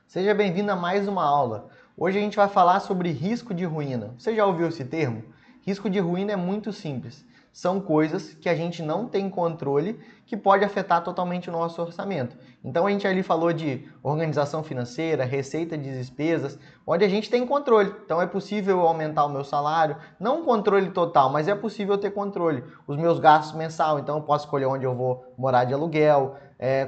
Seja bem-vindo a mais uma aula. Hoje a gente vai falar sobre risco de ruína. Você já ouviu esse termo? Risco de ruína é muito simples. São coisas que a gente não tem controle que pode afetar totalmente o nosso orçamento. Então a gente ali falou de organização financeira, receita de despesas, onde a gente tem controle. Então é possível aumentar o meu salário, não um controle total, mas é possível ter controle. Os meus gastos mensal, então eu posso escolher onde eu vou morar de aluguel,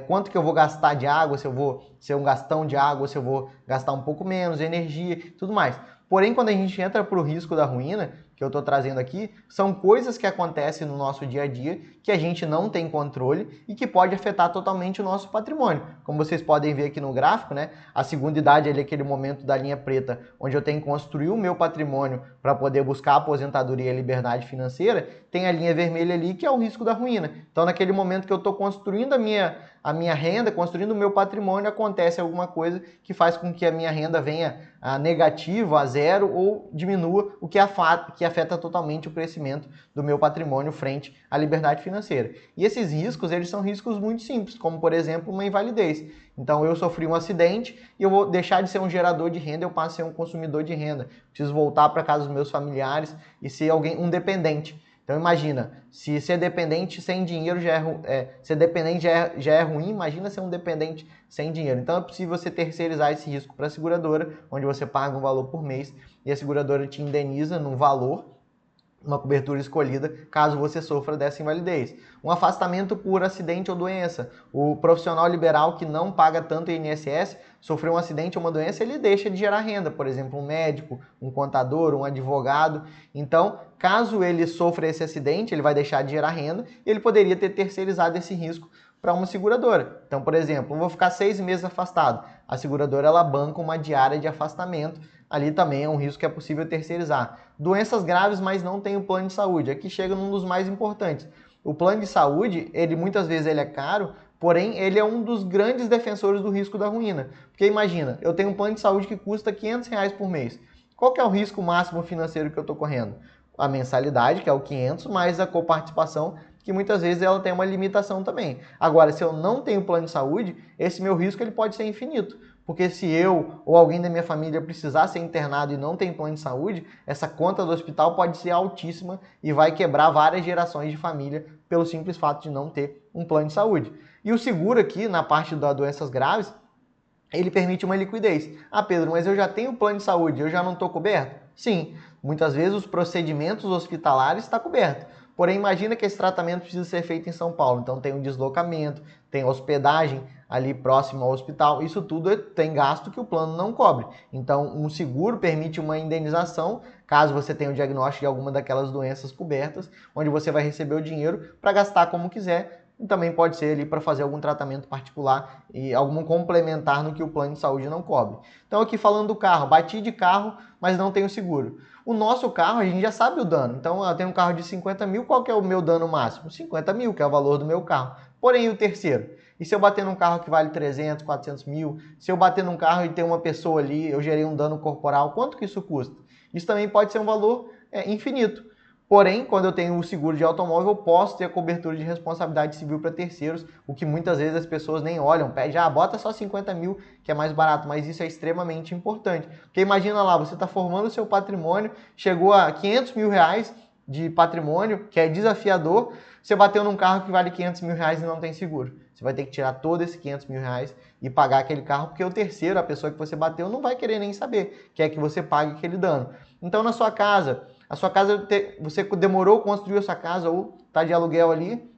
quanto que eu vou gastar de água, se eu vou ser um gastão de água, se eu vou gastar um pouco menos, energia, tudo mais. Porém, quando a gente entra para o risco da ruína, que eu estou trazendo aqui, são coisas que acontecem no nosso dia a dia que a gente não tem controle e que pode afetar totalmente o nosso patrimônio. Como vocês podem ver aqui no gráfico, né? A segunda idade é aquele momento da linha preta, onde eu tenho que construir o meu patrimônio para poder buscar a aposentadoria e a liberdade financeira, tem a linha vermelha ali que é o risco da ruína. Então, naquele momento que eu estou construindo a minha renda, construindo o meu patrimônio, acontece alguma coisa que faz com que a minha renda venha a negativo, a zero, ou diminua, o que afeta totalmente o crescimento do meu patrimônio frente à liberdade financeira. E esses riscos, eles são riscos muito simples, como por exemplo uma invalidez. Então eu sofri um acidente e eu vou deixar de ser um gerador de renda, eu passo a ser um consumidor de renda. Preciso voltar para casa dos meus familiares e ser um dependente. Então imagina, se ser dependente sem dinheiro ser dependente já é ruim, imagina ser um dependente sem dinheiro. Então é possível você terceirizar esse risco para a seguradora, onde você paga um valor por mês e a seguradora te indeniza num valor, uma cobertura escolhida, caso você sofra dessa invalidez. Um afastamento por acidente ou doença. O profissional liberal que não paga tanto INSS, sofreu um acidente ou uma doença, ele deixa de gerar renda. Por exemplo, um médico, um contador, um advogado. Então, caso ele sofra esse acidente, ele vai deixar de gerar renda e ele poderia ter terceirizado esse risco para uma seguradora. Então, por exemplo, eu vou ficar 6 meses afastado. A seguradora ela banca uma diária de afastamento. Ali também é um risco que é possível terceirizar. Doenças graves, mas não tem o plano de saúde. Aqui chega num dos mais importantes. O plano de saúde, ele muitas vezes ele é caro, porém ele é um dos grandes defensores do risco da ruína. Porque imagina, eu tenho um plano de saúde que custa R$ 500 por mês. Qual que é o risco máximo financeiro que eu estou correndo? A mensalidade, que é o 500, mais a coparticipação, que muitas vezes ela tem uma limitação também. Agora, se eu não tenho plano de saúde, esse meu risco ele pode ser infinito. Porque se eu ou alguém da minha família precisar ser internado e não tem plano de saúde, essa conta do hospital pode ser altíssima e vai quebrar várias gerações de família pelo simples fato de não ter um plano de saúde. E o seguro aqui, na parte das doenças graves, ele permite uma liquidez. Ah, Pedro, mas eu já tenho plano de saúde, eu já não estou coberto? Sim, muitas vezes os procedimentos hospitalares estão cobertos. Porém, imagina que esse tratamento precisa ser feito em São Paulo. Então tem um deslocamento, tem hospedagem ali próximo ao hospital. Isso tudo tem gasto que o plano não cobre. Então, um seguro permite uma indenização, caso você tenha o diagnóstico de alguma daquelas doenças cobertas, onde você vai receber o dinheiro para gastar como quiser. E também pode ser ali para fazer algum tratamento particular e algum complementar no que o plano de saúde não cobre. Então aqui falando do carro, bati de carro, mas não tenho seguro. O nosso carro, a gente já sabe o dano. Então eu tenho um carro de 50 mil, qual que é o meu dano máximo? 50 mil, que é o valor do meu carro. Porém, o terceiro? E se eu bater num carro que vale 300, 400 mil? Se eu bater num carro e ter uma pessoa ali, eu gerei um dano corporal, quanto que isso custa? Isso também pode ser um valor infinito. Porém, quando eu tenho o seguro de automóvel, eu posso ter a cobertura de responsabilidade civil para terceiros, o que muitas vezes as pessoas nem olham, pede, bota só 50 mil, que é mais barato, mas isso é extremamente importante. Porque imagina lá, você está formando o seu patrimônio, chegou a 500 mil reais de patrimônio, que é desafiador, você bateu num carro que vale 500 mil reais e não tem seguro. Você vai ter que tirar todo esse 500 mil reais e pagar aquele carro, porque o terceiro, a pessoa que você bateu, não vai querer nem saber, quer que você pague aquele dano. Então, na sua casa, você demorou a construir a sua casa ou está de aluguel ali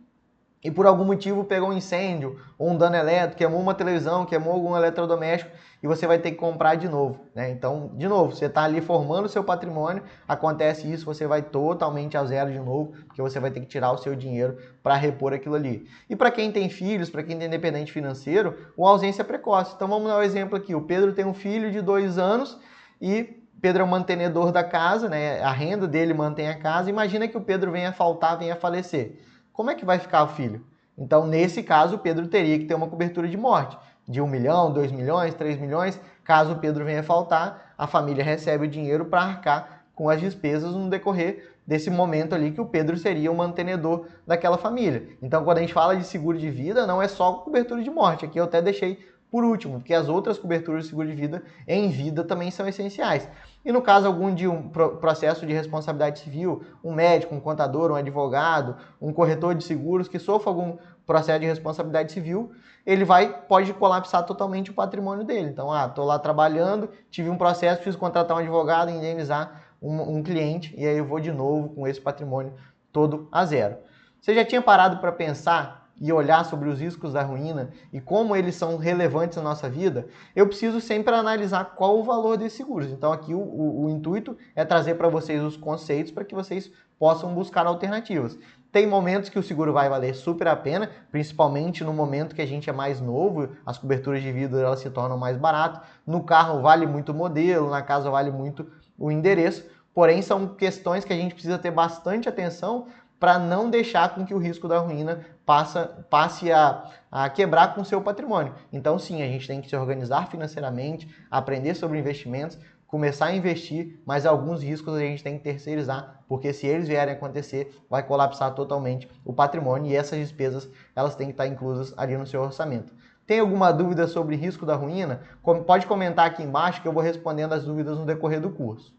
e por algum motivo pegou um incêndio ou um dano elétrico, queimou uma televisão, queimou algum eletrodoméstico e você vai ter que comprar de novo, né? Então, de novo, você está ali formando o seu patrimônio, acontece isso, você vai totalmente a zero de novo, porque você vai ter que tirar o seu dinheiro para repor aquilo ali. E para quem tem filhos, para quem tem independente financeiro, o ausência precoce. Então vamos dar um exemplo aqui, o Pedro tem um filho de 2 anos e Pedro é o mantenedor da casa, né? A renda dele mantém a casa. Imagina que o Pedro venha a faltar, venha a falecer. Como é que vai ficar o filho? Então, nesse caso, o Pedro teria que ter uma cobertura de morte de 1 milhão, 2 milhões, 3 milhões. Caso o Pedro venha a faltar, a família recebe o dinheiro para arcar com as despesas no decorrer desse momento ali que o Pedro seria o mantenedor daquela família. Então, quando a gente fala de seguro de vida, não é só cobertura de morte. Aqui eu até deixei por último, porque as outras coberturas de seguro de vida em vida também são essenciais. E no caso algum de um processo de responsabilidade civil, um médico, um contador, um advogado, um corretor de seguros que sofra algum processo de responsabilidade civil, ele pode colapsar totalmente o patrimônio dele. Então, estou lá trabalhando, tive um processo, preciso contratar um advogado, indenizar um cliente, e aí eu vou de novo com esse patrimônio todo a zero. Você já tinha parado para pensar e olhar sobre os riscos da ruína e como eles são relevantes na nossa vida? Eu preciso sempre analisar qual o valor desses seguros. Então aqui o intuito é trazer para vocês os conceitos para que vocês possam buscar alternativas. Tem momentos que o seguro vai valer super a pena, principalmente no momento que a gente é mais novo, as coberturas de vida elas se tornam mais baratas. No carro vale muito o modelo, na casa vale muito o endereço, porém são questões que a gente precisa ter bastante atenção para não deixar com que o risco da ruína passe a quebrar com o seu patrimônio. Então sim, a gente tem que se organizar financeiramente, aprender sobre investimentos, começar a investir, mas alguns riscos a gente tem que terceirizar, porque se eles vierem a acontecer, vai colapsar totalmente o patrimônio e essas despesas elas têm que estar inclusas ali no seu orçamento. Tem alguma dúvida sobre risco da ruína? Pode comentar aqui embaixo que eu vou respondendo as dúvidas no decorrer do curso.